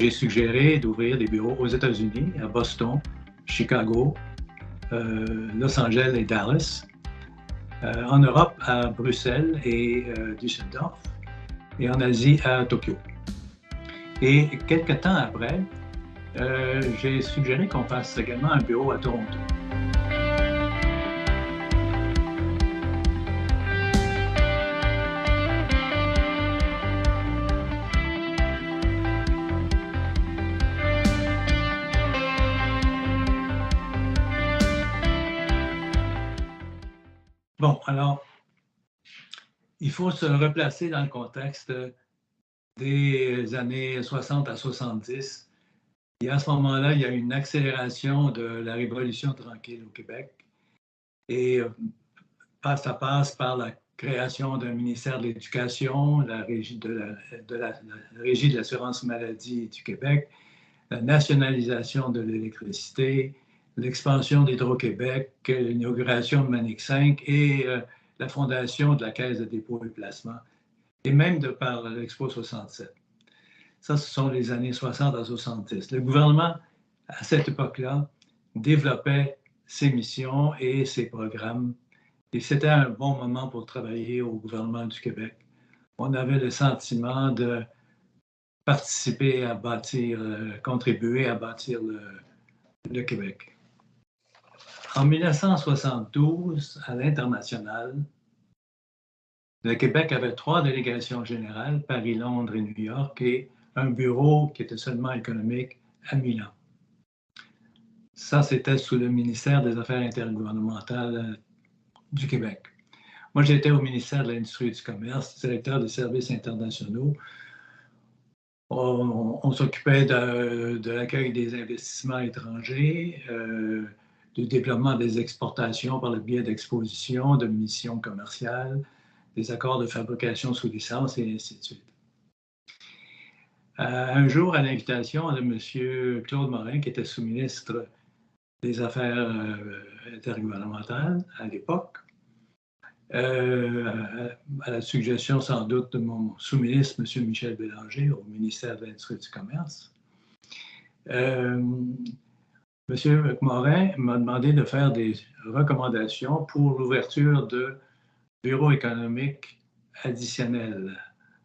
J'ai suggéré d'ouvrir des bureaux aux États-Unis, à Boston, Chicago, Los Angeles et Dallas, en Europe à Bruxelles et Düsseldorf, et en Asie à Tokyo. Et quelques temps après, j'ai suggéré qu'on fasse également un bureau à Toronto. Bon, alors, il faut se replacer dans le contexte des années 60 à 70. Et à ce moment-là, il y a une accélération de la Révolution tranquille au Québec. Et ça passe par la création d'un ministère de l'Éducation, la régie de l'assurance maladie du Québec, la nationalisation de l'électricité, l'expansion d'Hydro-Québec, l'inauguration de Manic 5 et la fondation de la Caisse de dépôt et placement, et même de par l'Expo 67. Ça, ce sont les années 60 à 70. Le gouvernement, à cette époque-là, développait ses missions et ses programmes. Et c'était un bon moment pour travailler au gouvernement du Québec. On avait le sentiment de participer à bâtir, contribuer à bâtir le Québec. En 1972, à l'international, le Québec avait 3 délégations générales, Paris, Londres et New York, et un bureau qui était seulement économique à Milan. Ça, c'était sous le ministère des Affaires intergouvernementales du Québec. Moi, j'étais au ministère de l'Industrie et du Commerce, directeur des services internationaux. On s'occupait de l'accueil des investissements étrangers, du développement des exportations par le biais d'expositions, de missions commerciales, des accords de fabrication sous licence et ainsi de suite. Un jour, à l'invitation de M. Claude Morin, qui était sous-ministre des Affaires intergouvernementales à l'époque, à la suggestion sans doute de mon sous-ministre, M. Michel Bélanger, au ministère de l'Industrie et du Commerce, M. Morin m'a demandé de faire des recommandations pour l'ouverture de bureaux économiques additionnels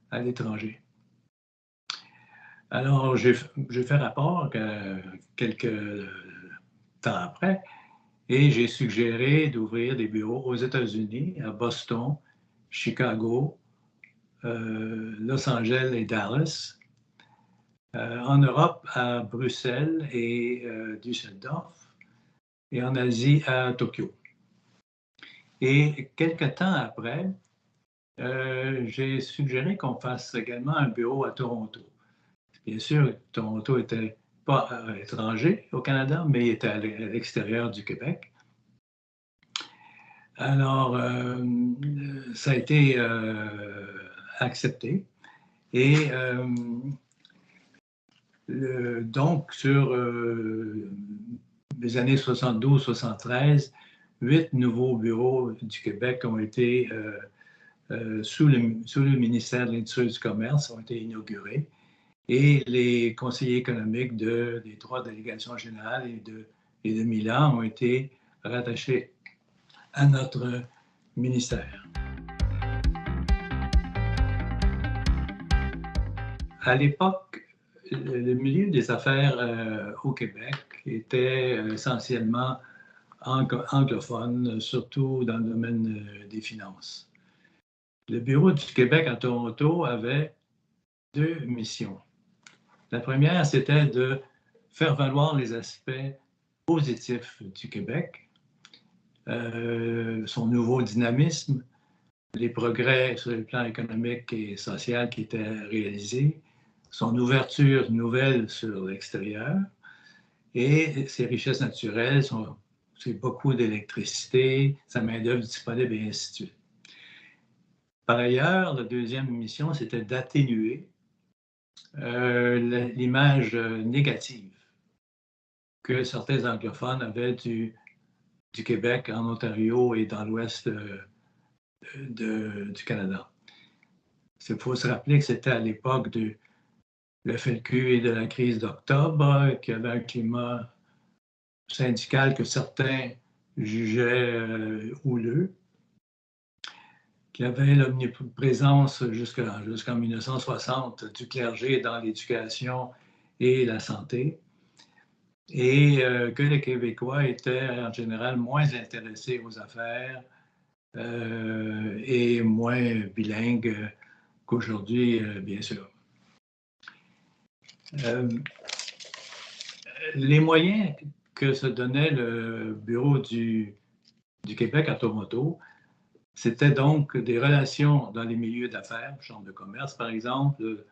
à l'étranger. Alors, j'ai fait rapport quelques temps après, et j'ai suggéré d'ouvrir des bureaux aux États-Unis, à Boston, Chicago, Los Angeles et Dallas, en Europe à Bruxelles et Düsseldorf, et en Asie à Tokyo. Et quelques temps après, j'ai suggéré qu'on fasse également un bureau à Toronto. Bien sûr, Toronto n'était pas étranger au Canada, mais il était à l'extérieur du Québec. Alors, ça a été accepté. Et donc, sur les années 72-73, 8 nouveaux bureaux du Québec ont été, sous le ministère de l'Industrie et du Commerce, ont été inaugurés. Et les conseillers économiques des 3 délégations générales et de Milan ont été rattachés à notre ministère. À l'époque, le milieu des affaires au Québec était essentiellement anglophone, surtout dans le domaine des finances. Le bureau du Québec à Toronto avait 2 missions. La première, c'était de faire valoir les aspects positifs du Québec, son nouveau dynamisme, les progrès sur le plan économique et social qui étaient réalisés, son ouverture nouvelle sur l'extérieur et ses richesses naturelles, c'est beaucoup d'électricité, sa main-d'œuvre disponible et ainsi de suite. Par ailleurs, la deuxième mission, c'était d'atténuer l'image négative que certains anglophones avaient du Québec en Ontario et dans l'ouest du Canada. Il faut se rappeler que c'était à l'époque le FLQ et de la crise d'octobre, qu'il y avait un climat syndical que certains jugeaient houleux, qu'il y avait l'omniprésence jusqu'en 1960 du clergé dans l'éducation et la santé, et que les Québécois étaient en général moins intéressés aux affaires et moins bilingues qu'aujourd'hui, bien sûr. Les moyens que se donnait le bureau du Québec à Toronto, c'était donc des relations dans les milieux d'affaires, chambre de commerce par exemple,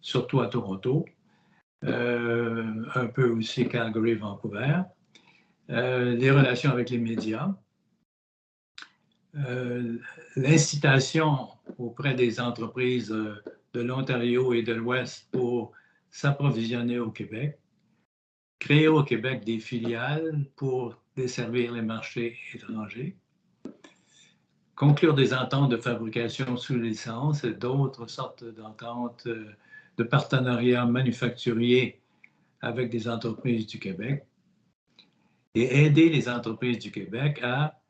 surtout à Toronto, un peu aussi Calgary, Vancouver, les relations avec les médias, l'incitation auprès des entreprises de l'Ontario et de l'Ouest pour s'approvisionner au Québec, créer au Québec des filiales pour desservir les marchés étrangers, conclure des ententes de fabrication sous licence et d'autres sortes d'ententes de partenariats manufacturiers avec des entreprises du Québec et aider les entreprises du Québec à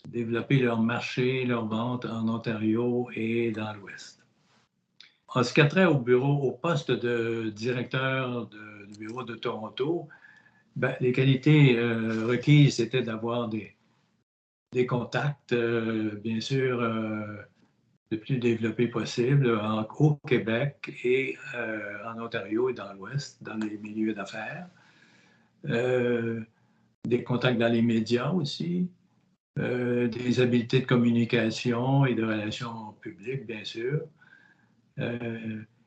développer leur marché, leur vente en Ontario et dans l'Ouest. En ce qui a trait au poste de directeur du bureau de Toronto, ben, les qualités requises, c'était d'avoir des contacts, bien sûr, le plus développés possible au Québec et en Ontario et dans l'Ouest, dans les milieux d'affaires. Des contacts dans les médias aussi, des habiletés de communication et de relations publiques, bien sûr,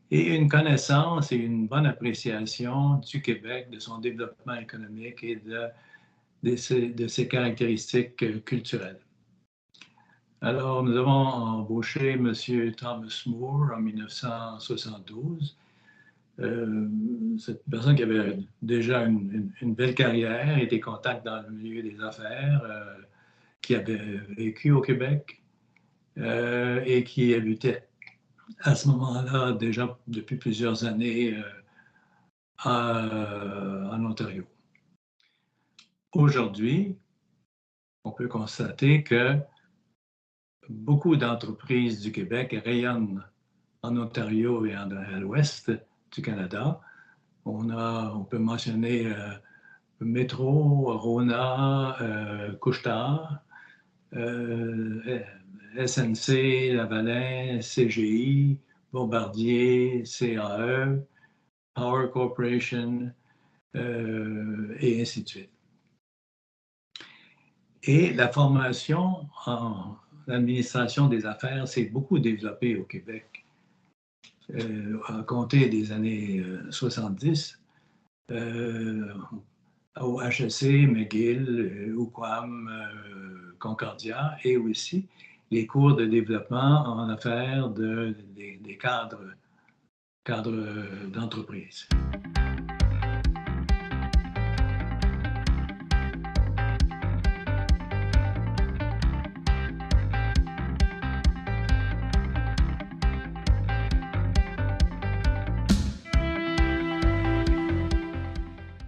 et une connaissance et une bonne appréciation du Québec, de son développement économique et de ses caractéristiques culturelles. Alors, nous avons embauché M. Thomas Moore en 1972. Cette personne qui avait déjà une belle carrière et des contacts dans le milieu des affaires, qui avait vécu au Québec et qui habitait à ce moment-là déjà depuis plusieurs années en Ontario. Aujourd'hui, on peut constater que beaucoup d'entreprises du Québec rayonnent en Ontario et à l'ouest du Canada. On peut mentionner Métro, Rona, Couche-Tard, SNC, Lavalin, CGI, Bombardier, CAE, Power Corporation, et ainsi de suite. Et la formation en administration des affaires s'est beaucoup développée au Québec. À compter des années 70, au HEC, McGill, UQAM, Concordia, et aussi les cours de développement en affaires des cadres d'entreprise.